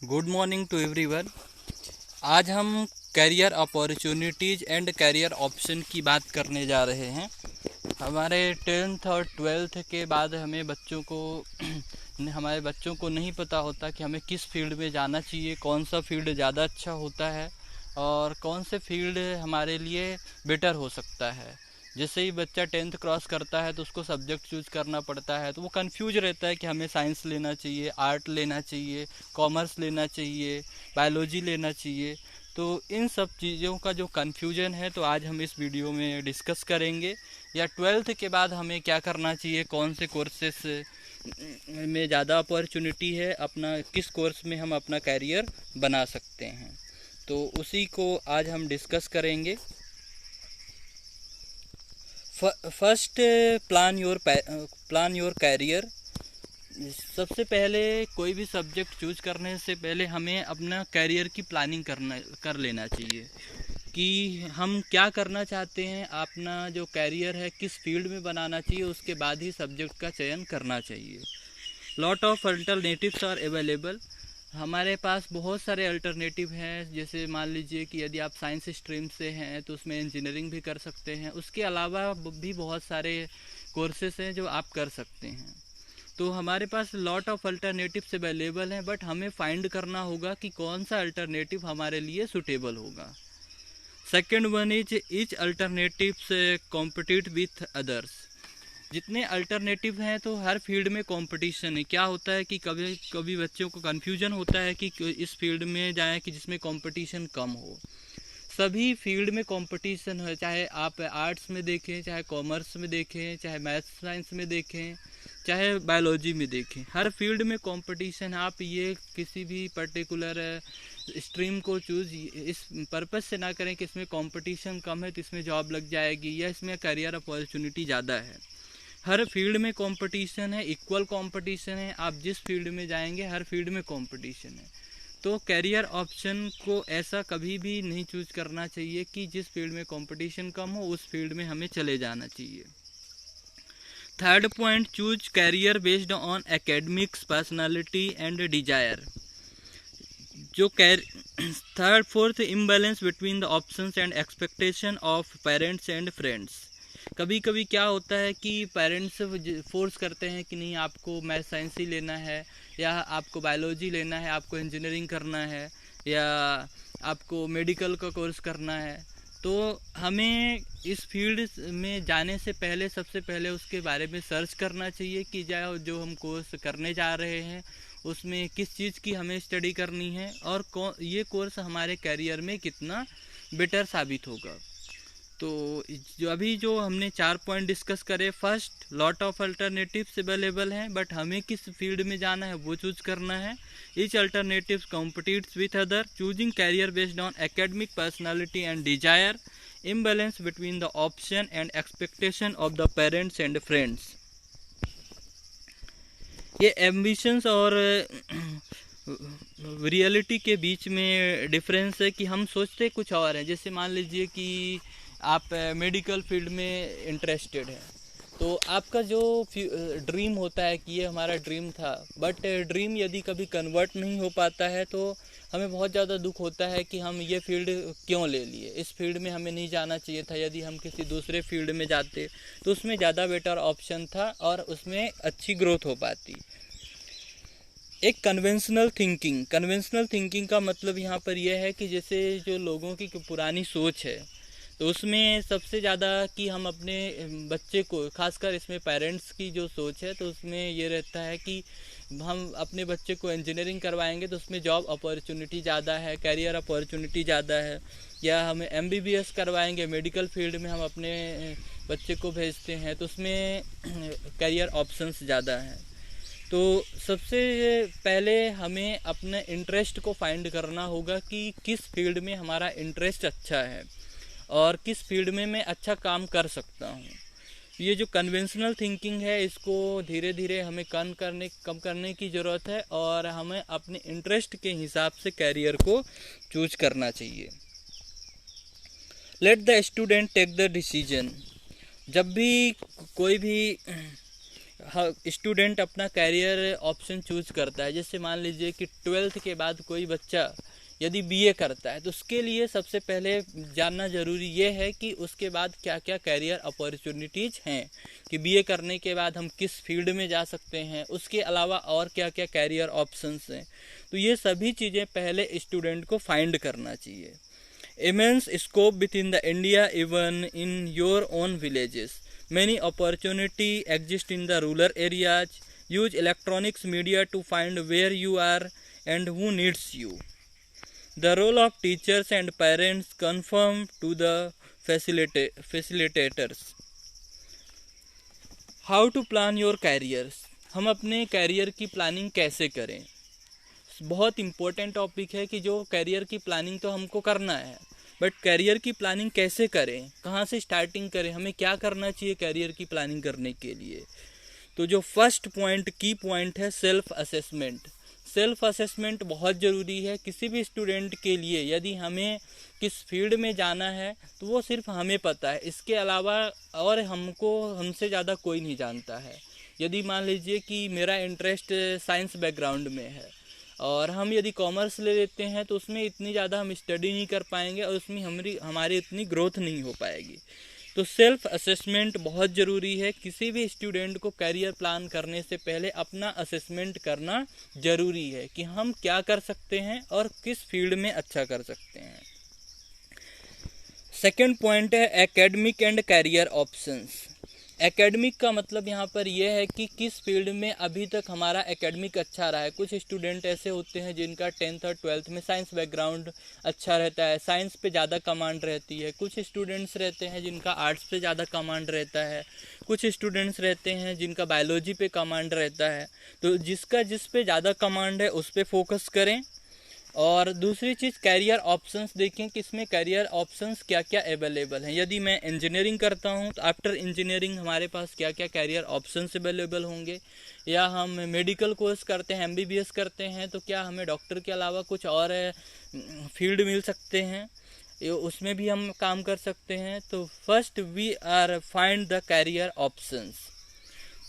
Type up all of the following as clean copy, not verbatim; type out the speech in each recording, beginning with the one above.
Good morning to everyone. आज हम career opportunities and career option की बात करने जा रहे हैं। हमारे 10th और 12th के बाद हमारे बच्चों को नहीं पता होता कि हमें किस फील्ड में जाना चाहिए, कौन सा फील्ड ज़्यादा अच्छा होता है और कौन से फील्ड हमारे लिए बेटर हो सकता है। जैसे ही बच्चा 10th क्रॉस करता है तो उसको सब्जेक्ट चूज करना पड़ता है, तो वो कंफ्यूज रहता है कि हमें साइंस लेना चाहिए, आर्ट लेना चाहिए, कॉमर्स लेना चाहिए, बायोलॉजी लेना चाहिए। तो इन सब चीज़ों का जो कन्फ्यूजन है तो आज हम इस वीडियो में डिस्कस करेंगे। या 12th के बाद हमें क्या करना चाहिए, कौन से कोर्सेस में ज़्यादा अपॉर्चुनिटी है, अपना किस कोर्स में हम अपना कैरियर बना सकते हैं, तो उसी को आज हम डिस्कस करेंगे। First, plan your career. सबसे पहले कोई भी सब्जेक्ट चूज करने से पहले हमें अपना कैरियर की प्लानिंग कर लेना चाहिए कि हम क्या करना चाहते हैं, अपना जो कैरियर है किस फील्ड में बनाना चाहिए, उसके बाद ही सब्जेक्ट का चयन करना चाहिए। Lot of alternatives are available. हमारे पास बहुत सारे अल्टरनेटिव हैं। जैसे मान लीजिए कि यदि आप साइंस स्ट्रीम से हैं तो उसमें इंजीनियरिंग भी कर सकते हैं। उसके अलावा भी बहुत सारे कोर्सेस हैं जो आप कर सकते हैं। तो हमारे पास लॉट ऑफ अल्टरनेटिव्स अवेलेबल हैं, बट हमें फाइंड करना होगा कि कौन सा अल्टरनेटिव हमारे लिए सुटेबल होगा। Second one is each alternatives compete with others. जितने अल्टरनेटिव हैं तो हर फील्ड में कंपटीशन है। क्या होता है कि कभी कभी बच्चों को कन्फ्यूजन होता है कि इस फील्ड में जाएं कि जिसमें कंपटीशन कम हो। सभी फील्ड में कंपटीशन है, चाहे आप आर्ट्स में देखें, चाहे कॉमर्स में देखें, चाहे मैथ्स साइंस में देखें, चाहे बायोलॉजी में देखें, हर फील्ड में कंपटीशन। आप ये किसी भी पर्टिकुलर स्ट्रीम को चूज इस पर्पस से ना करें कि इसमें कंपटीशन कम है तो इसमें जॉब लग जाएगी या इसमें करियर अपॉर्चुनिटी ज़्यादा है। हर फील्ड में कंपटीशन है, इक्वल कंपटीशन है। आप जिस फील्ड में जाएंगे हर फील्ड में कंपटीशन है। तो कैरियर ऑप्शन को ऐसा कभी भी नहीं चूज करना चाहिए कि जिस फील्ड में कंपटीशन कम हो उस फील्ड में हमें चले जाना चाहिए। Third point, choose career based on academics, personality and Dzire. Third fourth, imbalance between the options and expectation of parents and friends. कभी कभी क्या होता है कि पेरेंट्स फोर्स करते हैं कि नहीं आपको मैथ साइंस ही लेना है, या आपको बायोलॉजी लेना है, आपको इंजीनियरिंग करना है, या आपको मेडिकल का कोर्स करना है। तो हमें इस फील्ड में जाने से पहले सबसे पहले उसके बारे में सर्च करना चाहिए कि जो हम कोर्स करने जा रहे हैं उसमें किस चीज़ की हमें स्टडी करनी है और ये कोर्स हमारे कैरियर में कितना बेटर साबित होगा। तो जो हमने 4 पॉइंट डिस्कस करे, first, lot of alternatives available हैं, बट हमें किस फील्ड में जाना है वो चूज करना है। Each alternative competes with other, choosing career based on academic, personality and desire, imbalance between the option and expectation of the parents and friends. ये एम्बिशंस और रियलिटी के बीच में डिफरेंस है कि हम सोचते कुछ और हैं। जैसे मान लीजिए कि आप मेडिकल फील्ड में इंटरेस्टेड हैं, तो आपका जो ड्रीम होता है कि ये हमारा ड्रीम था, बट ड्रीम यदि कभी कन्वर्ट नहीं हो पाता है तो हमें बहुत ज़्यादा दुख होता है कि हम ये फील्ड क्यों ले लिए, इस फील्ड में हमें नहीं जाना चाहिए था। यदि हम किसी दूसरे फील्ड में जाते तो उसमें ज़्यादा बेटर ऑप्शन था और उसमें अच्छी ग्रोथ हो पाती। एक कन्वेंशनल थिंकिंग का मतलब यहाँ पर यह है कि जैसे जो लोगों की पुरानी सोच है तो उसमें सबसे ज़्यादा कि हम अपने बच्चे को, खासकर इसमें पेरेंट्स की जो सोच है तो उसमें ये रहता है कि हम अपने बच्चे को इंजीनियरिंग करवाएंगे तो उसमें जॉब अपॉर्चुनिटी ज़्यादा है, कैरियर अपॉर्चुनिटी ज़्यादा है। या हमें MBBS करवाएंगे, मेडिकल फील्ड में हम अपने बच्चे को भेजते हैं तो उसमें कैरियर ऑप्शंस ज़्यादा हैं। तो सबसे पहले हमें अपने इंटरेस्ट को फाइंड करना होगा कि किस फील्ड में हमारा इंटरेस्ट अच्छा है और किस फील्ड में मैं अच्छा काम कर सकता हूँ। ये जो कन्वेंशनल थिंकिंग है इसको धीरे धीरे हमें कम करने की ज़रूरत है और हमें अपने इंटरेस्ट के हिसाब से कैरियर को चूज करना चाहिए। Let the student take the decision. जब भी कोई भी हाँ, स्टूडेंट अपना कैरियर ऑप्शन चूज करता है। जैसे मान लीजिए कि 12th के बाद कोई बच्चा यदि बीए करता है तो उसके लिए सबसे पहले जानना ज़रूरी ये है कि उसके बाद क्या क्या कैरियर अपॉर्चुनिटीज़ हैं, कि बीए करने के बाद हम किस फील्ड में जा सकते हैं, उसके अलावा और क्या क्या कैरियर ऑप्शंस हैं। तो ये सभी चीज़ें पहले स्टूडेंट को फाइंड करना चाहिए। Immense scope with in the India even in your own villages, many opportunity exist in the rural areas. Use electronics media to find where you are and who needs you. The role of teachers and parents confirm to the facilitators. How to plan your careers. हम अपने career की planning कैसे करें। बहुत important topic है कि जो career की प्लानिंग तो हमको करना है, बट कैरियर की प्लानिंग कैसे करें, कहाँ से स्टार्टिंग करें, हमें क्या करना चाहिए कैरियर की प्लानिंग करने के लिए। तो जो फर्स्ट पॉइंट की पॉइंट है सेल्फ असेसमेंट। सेल्फ असेसमेंट बहुत ज़रूरी है किसी भी स्टूडेंट के लिए। यदि हमें किस फील्ड में जाना है तो वो सिर्फ हमें पता है, इसके अलावा और हमसे ज़्यादा कोई नहीं जानता है। यदि मान लीजिए कि मेरा इंटरेस्ट साइंस बैकग्राउंड में है और हम यदि कॉमर्स ले लेते हैं तो उसमें इतनी ज़्यादा हम स्टडी नहीं कर पाएंगे और उसमें हमारी इतनी ग्रोथ नहीं हो पाएगी। तो सेल्फ असेसमेंट बहुत ज़रूरी है। किसी भी स्टूडेंट को कैरियर प्लान करने से पहले अपना असेसमेंट करना ज़रूरी है कि हम क्या कर सकते हैं और किस फील्ड में अच्छा कर सकते हैं। सेकेंड पॉइंट है academic and career options. Academic का मतलब यहाँ पर यह है कि किस फील्ड में अभी तक हमारा एकेडमिक अच्छा रहा है। कुछ स्टूडेंट ऐसे होते हैं जिनका 10th और 12th में साइंस बैकग्राउंड अच्छा रहता है, साइंस पे ज़्यादा कमांड रहती है। कुछ स्टूडेंट्स रहते हैं जिनका आर्ट्स पे ज़्यादा कमांड रहता है। कुछ स्टूडेंट्स रहते हैं जिनका बायोलॉजी पे कमांड रहता है। तो जिसका जिस पे ज़्यादा कमांड है उस पर फोकस करें। और दूसरी चीज़ कैरियर ऑप्शंस देखें कि इसमें कैरियर ऑप्शंस क्या क्या अवेलेबल हैं। यदि मैं इंजीनियरिंग करता हूं तो आफ्टर इंजीनियरिंग हमारे पास क्या क्या कैरियर ऑप्शंस अवेलेबल होंगे, या हम मेडिकल कोर्स करते हैं, एमबीबीएस करते हैं तो क्या हमें डॉक्टर के अलावा कुछ और फील्ड मिल सकते हैं, उसमें भी हम काम कर सकते हैं। तो first we are find the career options.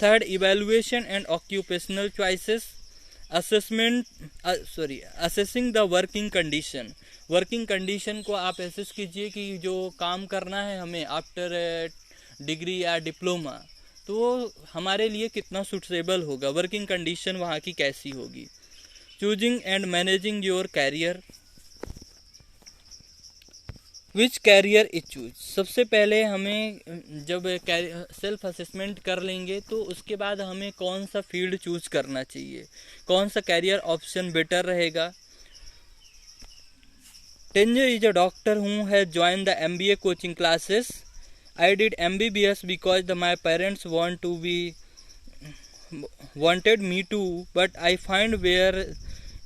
Third evaluation and occupational choices. Assessing the working condition. Working condition को आप एसेस कीजिए कि जो काम करना है हमें आफ्टर डिग्री या डिप्लोमा तो वो हमारे लिए कितना सूटेबल होगा, वर्किंग कंडीशन वहाँ की कैसी होगी। Choosing and managing your career. Which career is choose. सबसे पहले हमें जब सेल्फ असेसमेंट कर लेंगे तो उसके बाद हमें कौन सा फील्ड चूज करना चाहिए, कौन सा कैरियर ऑप्शन बेटर रहेगा। टेंजर is a doctor who has join the MBA coaching classes. I did MBBS because my parents wanted me to, but I find where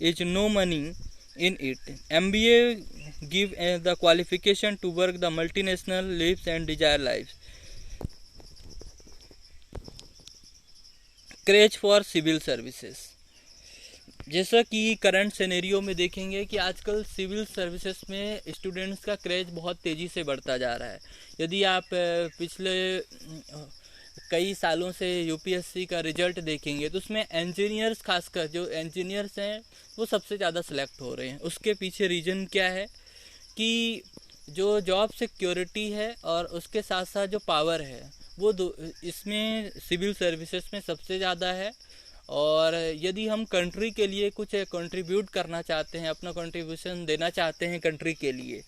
is no money in it. MBA give the qualification to work the multinational lives and desire lives. Craze for civil services. जैसा कि current scenario में देखेंगे कि आजकल civil services में students का craze बहुत तेज़ी से बढ़ता जा रहा है। यदि आप पिछले कई सालों से यूपीएससी का रिजल्ट देखेंगे तो उसमें इंजीनियर्स, खासकर जो इंजीनियर्स हैं वो सबसे ज़्यादा सिलेक्ट हो रहे हैं। उसके पीछे रीज़न क्या है कि जो जॉब सिक्योरिटी है और उसके साथ साथ जो पावर है वो इसमें सिविल सर्विसेज में सबसे ज़्यादा है। और यदि हम कंट्री के लिए कुछ कंट्रीब्यूट करना चाहते हैं, अपना कंट्रीब्यूशन देना चाहते हैं कंट्री के लिए,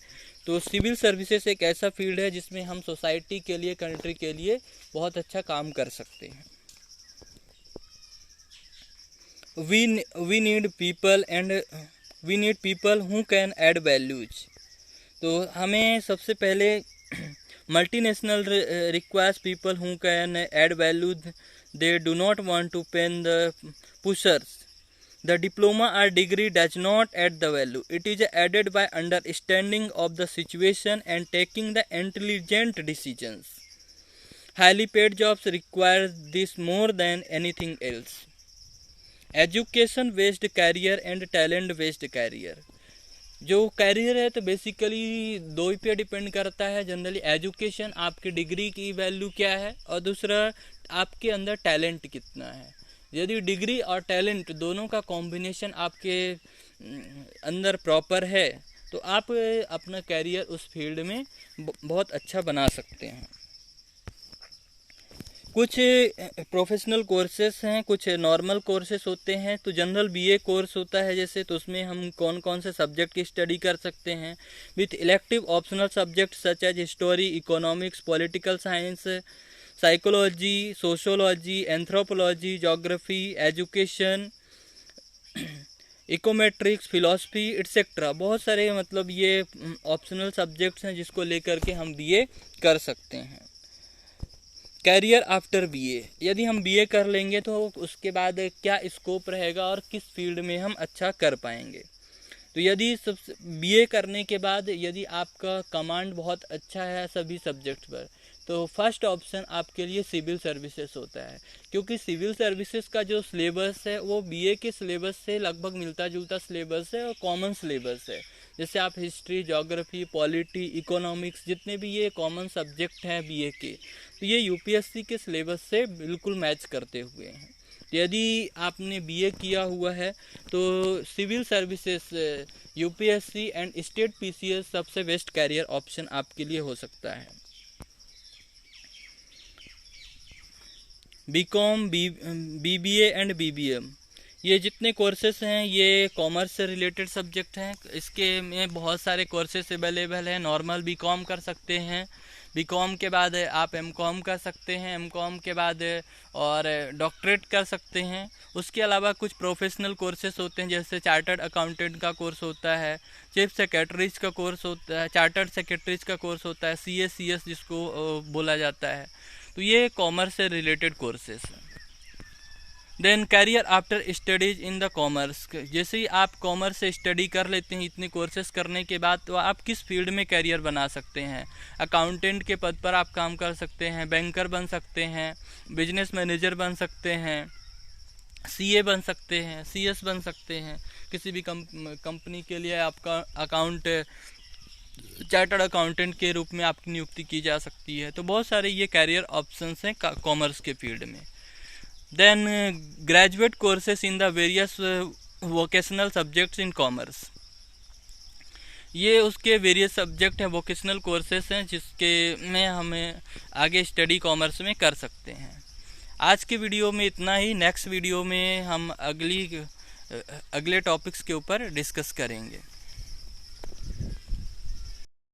तो सिविल सर्विसेज एक ऐसा फील्ड है जिसमें हम सोसाइटी के लिए, कंट्री के लिए बहुत अच्छा काम कर सकते हैं। We need people who can add values. तो हमें सबसे पहले multinational requires people who can add values. They do not want to pen the pushers. The diploma or degree does not add the value. It is added by understanding of the situation and taking the intelligent decisions. Highly paid jobs require this more than anything else. Education based career and talent based career. जो career है तो basically दो ही पे depend करता है generally. Education, आपकी degree की value क्या है, और दूसरा आपके अंदर टैलेंट कितना है। यदि डिग्री और टैलेंट दोनों का कॉम्बिनेशन आपके अंदर प्रॉपर है तो आप अपना कैरियर उस फील्ड में बहुत अच्छा बना सकते हैं। कुछ प्रोफेशनल कोर्सेस हैं, कुछ नॉर्मल कोर्सेस होते हैं। तो जनरल बीए कोर्स होता है जैसे, तो उसमें हम कौन कौन से सब्जेक्ट की स्टडी कर सकते हैं with elective optional subject such as history, economics, political science, psychology, sociology, anthropology, geography, education, econometrics, philosophy etcetera. बहुत सारे मतलब ये ऑप्शनल सब्जेक्ट्स हैं जिसको लेकर के हम बीए कर सकते हैं। कैरियर आफ्टर बीए, यदि हम बीए कर लेंगे तो उसके बाद क्या स्कोप रहेगा और किस फील्ड में हम अच्छा कर पाएंगे। तो यदि बीए करने के बाद यदि आपका कमांड बहुत अच्छा है सभी सब्जेक्ट पर, तो फर्स्ट ऑप्शन आपके लिए सिविल सर्विसेज होता है, क्योंकि सिविल सर्विसेज का जो सिलेबस है वो बीए के सिलेबस से लगभग मिलता जुलता सिलेबस है और कॉमन सिलेबस है। जैसे आप हिस्ट्री, ज्योग्राफी, पॉलिटी, इकोनॉमिक्स, जितने भी ये कॉमन सब्जेक्ट हैं बीए के, तो ये यूपीएससी के सिलेबस से बिल्कुल मैच करते हुए हैं। यदि आपने बीए किया हुआ है तो civil services, UPSC and state PCS सबसे बेस्ट कैरियर ऑप्शन आपके लिए हो सकता है। बीकॉम, बीबीए एंड बीबीएम, ये जितने कोर्सेस हैं ये कॉमर्स से रिलेटेड सब्जेक्ट हैं। इसके में बहुत सारे कोर्सेस अवेलेबल हैं। नॉर्मल बीकॉम कर सकते हैं, बीकॉम के बाद आप एमकॉम कर सकते हैं, एमकॉम के बाद और डॉक्टरेट कर सकते हैं। उसके अलावा कुछ प्रोफेशनल कोर्सेस होते हैं, जैसे चार्टर्ड अकाउंटेंट का कोर्स होता है, चीफ सेक्रेटरीज का कोर्स होता है, चार्टर्ड सेक्रेटरीज का कोर्स होता है, सीएस जिसको बोला जाता है। तो ये कॉमर्स से रिलेटेड कोर्सेस हैं। Then career after studies in the commerce, जैसे ही आप कॉमर्स से स्टडी कर लेते हैं इतने कोर्सेज करने के बाद, तो आप किस फील्ड में कैरियर बना सकते हैं। अकाउंटेंट के पद पर आप काम कर सकते हैं, बैंकर बन सकते हैं, बिजनेस मैनेजर बन सकते हैं, सीए बन सकते हैं, सीएस बन सकते हैं। किसी भी कंपनी के लिए आपका अकाउंट, चार्टर्ड अकाउंटेंट के रूप में आपकी नियुक्ति की जा सकती है। तो बहुत सारे ये कैरियर ऑप्शंस हैं कॉमर्स के फील्ड में। Then graduate courses in the various vocational subjects in commerce, ये उसके वेरियस सब्जेक्ट हैं, वोकेशनल कोर्सेस हैं जिसके में हमें आगे स्टडी कॉमर्स में कर सकते हैं। आज के वीडियो में इतना ही। नेक्स्ट वीडियो में हम अगले टॉपिक्स के ऊपर डिस्कस करेंगे।